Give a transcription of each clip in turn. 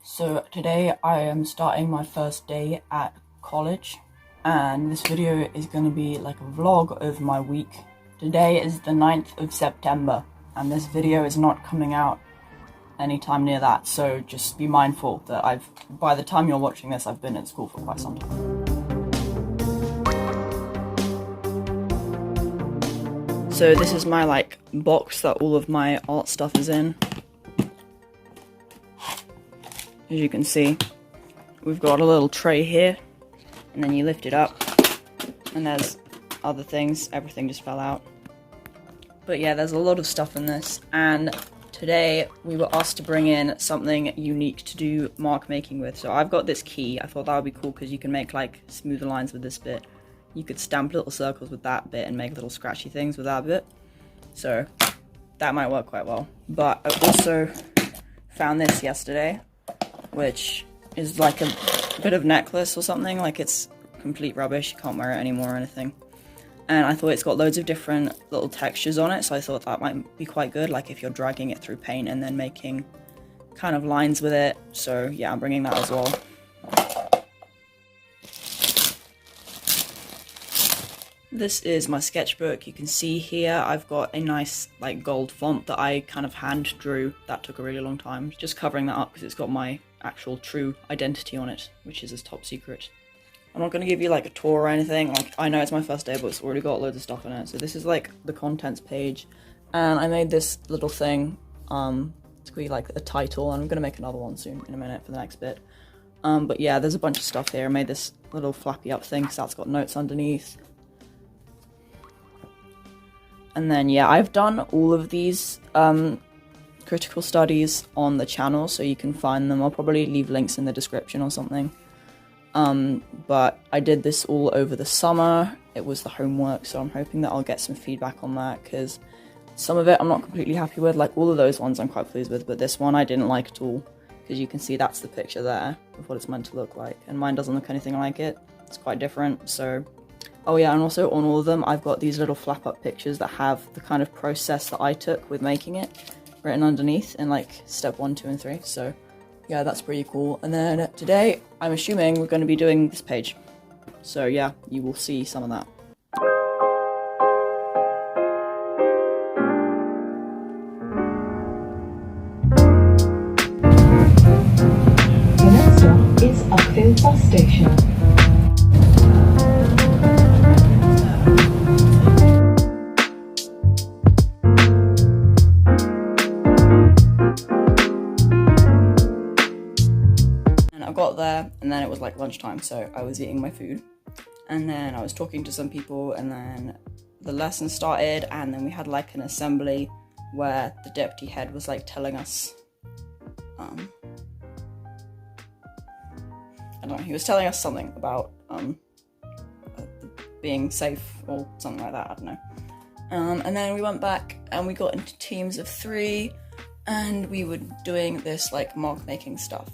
So today I am starting my first day at college, and this video is going to be like a vlog of my week. Today is the 9th of September and this video is not coming out anytime near that, so just be mindful that by the time you're watching this, I've been at school for quite some time. So this is my box that all of my art stuff is in. As you can see, we've got a little tray here, and then you lift it up, and there's other things. Everything just fell out. But yeah, there's a lot of stuff in this, and today we were asked to bring in something unique to do mark making with. So I've got this key. I thought that would be cool because you can make smoother lines with this bit. You could stamp little circles with that bit and make little scratchy things with that bit. So that might work quite well. But I also found this yesterday, which is like a bit of necklace or something. It's complete rubbish, you can't wear it anymore or anything. And I thought it's got loads of different little textures on it, so I thought that might be quite good, if you're dragging it through paint and then making kind of lines with it. So yeah, I'm bringing that as well. This is my sketchbook. You can see here I've got a nice gold font that I kind of hand drew. That took a really long time. Just covering that up because it's got my actual true identity on it, which is top secret. I'm not going to give you a tour or anything. I know it's my first day, but it's already got loads of stuff in it. So this is the contents page, and I made this little thing to be a title, and I'm going to make another one soon in a minute for the next bit. But yeah, there's a bunch of stuff here. I made this little flappy up thing because that's got notes underneath. And then yeah, I've done all of these critical studies on the channel, so you can find them. I'll probably leave links in the description or something. But I did this all over the summer. It was the homework, so I'm hoping that I'll get some feedback on that, because some of it I'm not completely happy with. All of those ones I'm quite pleased with, but this one I didn't like at all, because you can see that's the picture there of what it's meant to look like, and mine doesn't look anything like it. It's quite different. So oh yeah, and also on all of them I've got these little flap up pictures that have the kind of process that I took with making it written underneath in step 1, 2, and 3. So yeah, that's pretty cool. And then today I'm assuming we're going to be doing this page. So yeah, you will see some of that. The next stop is Uckfield Bus Station. Got there, and then it was lunchtime, so I was eating my food, and then I was talking to some people, and then the lesson started, and then we had an assembly where the deputy head was telling us I don't know, he was telling us something about being safe or something like that, I don't know. And then we went back and we got into teams of 3, and we were doing this mark making stuff.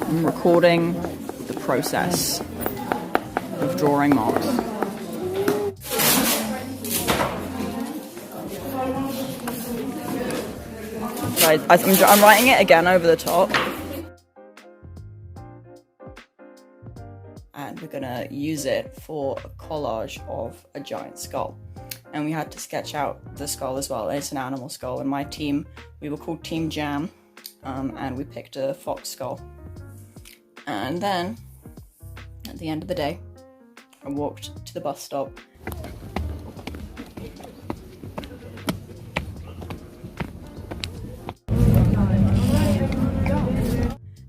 I'm recording the process of drawing marks. So I'm writing it again over the top. And we're gonna use it for a collage of a giant skull. And we had to sketch out the skull as well. It's an animal skull, and my team, we were called Team Jam, and we picked a fox skull. And then, at the end of the day, I walked to the bus stop.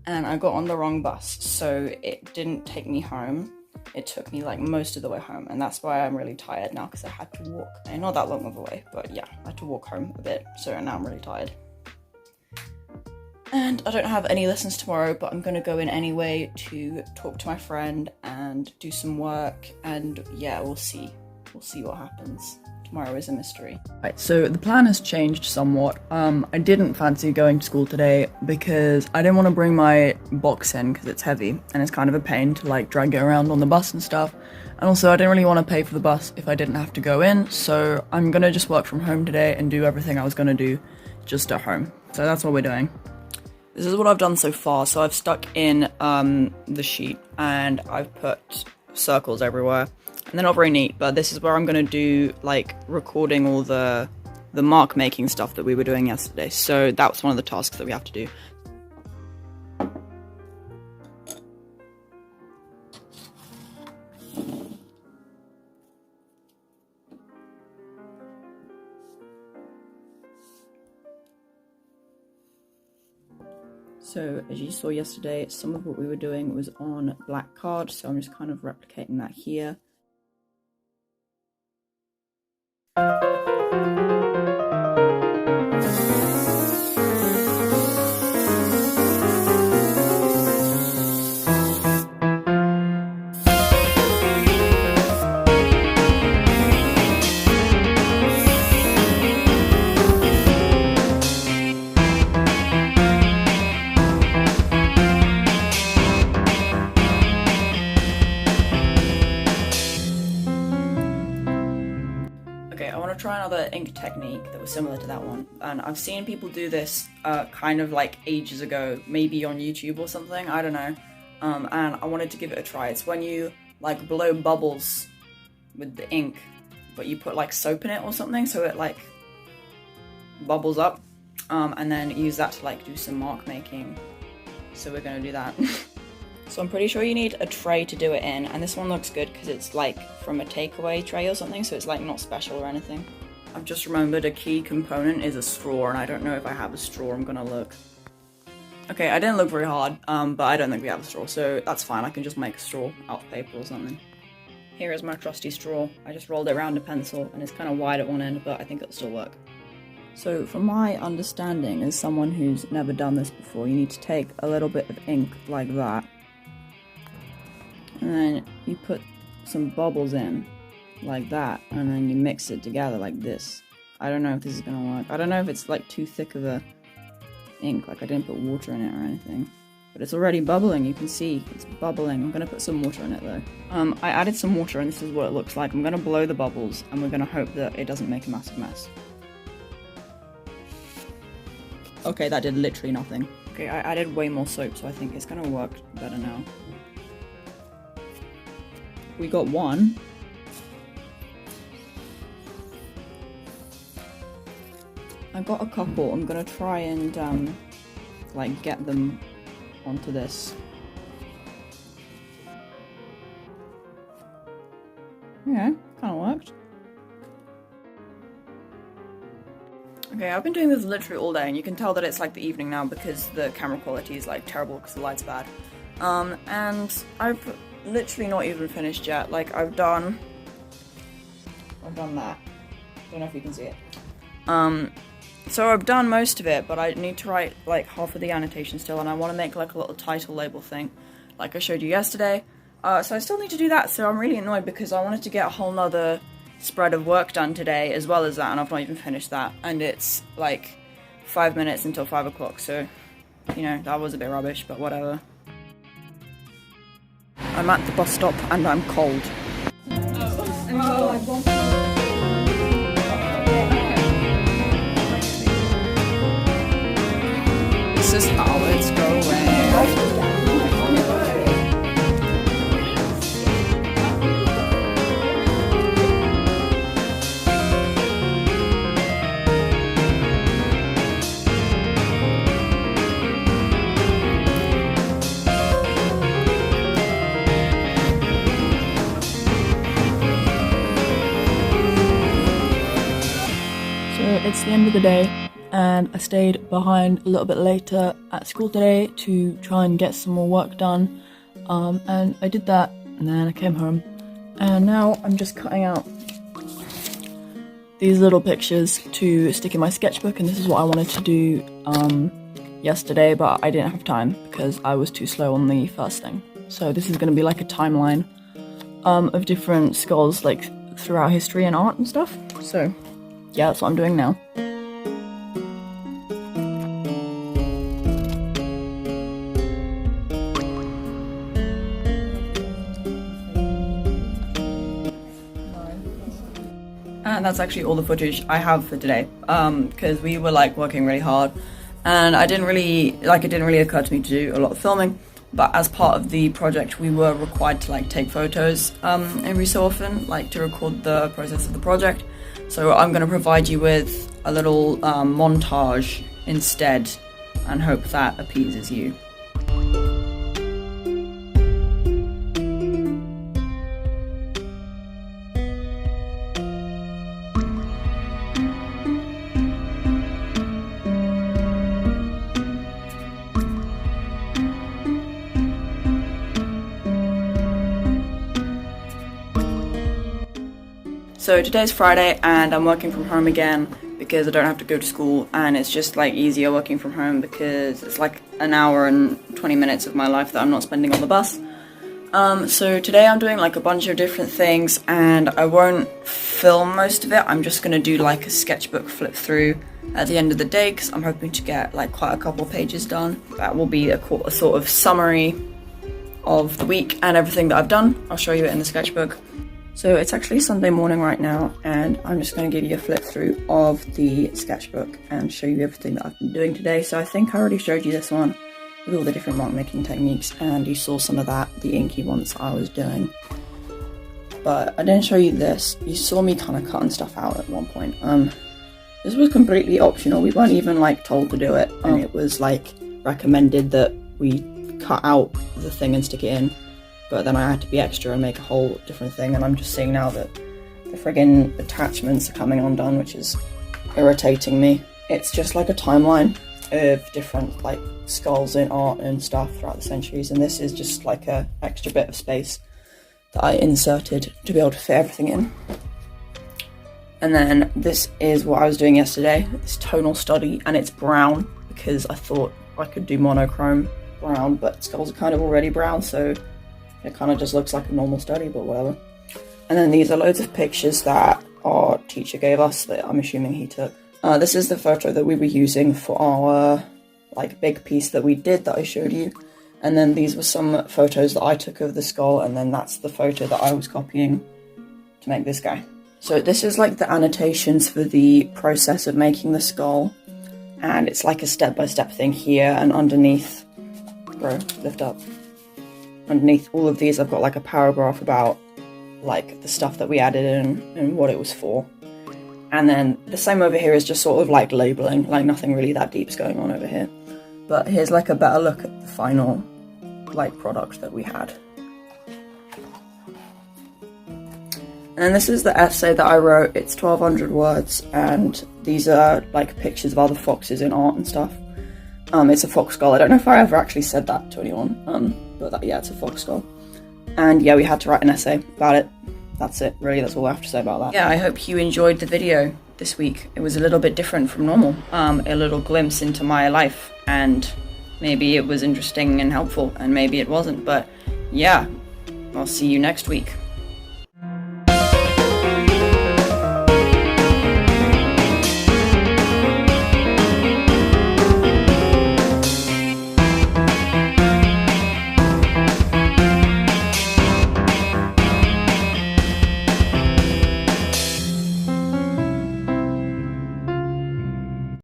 And I got on the wrong bus, so it didn't take me home. It took me most of the way home, and that's why I'm really tired now, because I had to walk. Not that long of a way, but yeah, I had to walk home a bit, so now I'm really tired. And I don't have any lessons tomorrow, but I'm going to go in anyway to talk to my friend and do some work, and yeah, we'll see. We'll see what happens. Tomorrow is a mystery. Right, so the plan has changed somewhat. I didn't fancy going to school today because I didn't want to bring my box in because it's heavy, and it's kind of a pain to drag it around on the bus and stuff. And also I didn't really want to pay for the bus if I didn't have to go in, so I'm going to just work from home today and do everything I was going to do just at home. So that's what we're doing. This is what I've done so far. So I've stuck in the sheet and I've put circles everywhere. And they're not very neat, but this is where I'm going to do like recording all the mark making stuff that we were doing yesterday. So that was one of the tasks that we have to do. So as you saw yesterday, some of what we were doing was on black card, so I'm just kind of replicating that here. Try another ink technique that was similar to that one, and I've seen people do this kind of like ages ago, maybe on YouTube or something, I don't know, and I wanted to give it a try. It's when you like blow bubbles with the ink, but you put like soap in it or something so it like bubbles up, and then use that to like do some mark making. So we're gonna do that. So I'm pretty sure you need a tray to do it in, and this one looks good because it's like from a takeaway tray or something, so it's like not special or anything. I've just remembered a key component is a straw, and I don't know if I have a straw. I'm gonna look. Okay, I didn't look very hard, but I don't think we have a straw, so that's fine. I can just make a straw out of paper or something. Here is my trusty straw. I just rolled it around a pencil, and it's kind of wide at one end, but I think it'll still work. So from my understanding, as someone who's never done this before, you need to take a little bit of ink like that, and then you put some bubbles in like that, and then you mix it together like this. I don't know if this is gonna work. I don't know if it's like too thick of a ink, like I didn't put water in it or anything, but it's already bubbling. You can see it's bubbling. I'm gonna put some water in it though. I added some water, and this is what it looks like. I'm gonna blow the bubbles, and we're gonna hope that it doesn't make a massive mess. Okay, that did literally nothing. Okay, I added way more soap, so I think it's gonna work better now. We got one. I got a couple. I'm gonna try and like get them onto this. Yeah, kind of worked. Okay, I've been doing this literally all day, and you can tell that it's like the evening now because the camera quality is like terrible because the light's bad. And I've literally not even finished yet. Like I've done that. Don't know if you can see it. So I've done most of it, but I need to write like half of the annotation still, and I want to make like a little title label thing, like I showed you yesterday. So I still need to do that, so I'm really annoyed because I wanted to get a whole nother spread of work done today as well as that, and I've not even finished that, and it's like 5 minutes until 5 o'clock, so, you know, that was a bit rubbish, but whatever. I'm at the bus stop and I'm cold. This is how it's going. It's the end of the day, and I stayed behind a little bit later at school today to try and get some more work done, and I did that, and then I came home, and now I'm just cutting out these little pictures to stick in my sketchbook, and this is what I wanted to do yesterday, but I didn't have time because I was too slow on the first thing. So this is going to be like a timeline of different skulls like throughout history and art and stuff, so yeah, that's what I'm doing now. And that's actually all the footage I have for today, because we were like working really hard, and it didn't really occur to me to do a lot of filming. But as part of the project, we were required to like take photos every so often, like to record the process of the project. So I'm going to provide you with a little montage instead, and hope that appeases you. So today's Friday and I'm working from home again because I don't have to go to school, and it's just like easier working from home because it's like an hour and 20 minutes of my life that I'm not spending on the bus. So today I'm doing like a bunch of different things, and I won't film most of it. I'm just gonna do like a sketchbook flip through at the end of the day because I'm hoping to get like quite a couple pages done. That will be a sort of summary of the week and everything that I've done. I'll show you it in the sketchbook. So it's actually Sunday morning right now, and I'm just going to give you a flip through of the sketchbook and show you everything that I've been doing today. So I think I already showed you this one with all the different mark making techniques, and you saw some of that, the inky ones I was doing. But I didn't show you this. You saw me kind of cutting stuff out at one point. This was completely optional. We weren't even like told to do it, and it was like recommended that we cut out the thing and stick it in. But then I had to be extra and make a whole different thing, and I'm just seeing now that the friggin' attachments are coming undone, which is irritating me. It's just like a timeline of different like skulls in art and stuff throughout the centuries, and this is just like a extra bit of space that I inserted to be able to fit everything in. And then this is what I was doing yesterday. It's tonal study, and it's brown because I thought I could do monochrome brown, but skulls are kind of already brown, so it kind of just looks like a normal study, but whatever. And then these are loads of pictures that our teacher gave us that I'm assuming he took. This is the photo that we were using for our like big piece that we did that I showed you. And then these were some photos that I took of the skull, and then that's the photo that I was copying to make this guy. So this is like the annotations for the process of making the skull. And it's like a step-by-step thing here, and underneath, bro, lift up. Underneath all of these I've got like a paragraph about like the stuff that we added in and what it was for. And then the same over here is just sort of like labeling, like nothing really that deep's going on over here. But here's like a better look at the final like product that we had. And this is the essay that I wrote. It's 1200 words, and these are like pictures of other foxes in art and stuff. It's a fox skull. I don't know if I ever actually said that to anyone, but yeah, it's a fox skull. And yeah, we had to write an essay about it. That's it, really, that's all I have to say about that. Yeah, I hope you enjoyed the video this week. It was a little bit different from normal. A little glimpse into my life, and maybe it was interesting and helpful, and maybe it wasn't, but yeah, I'll see you next week.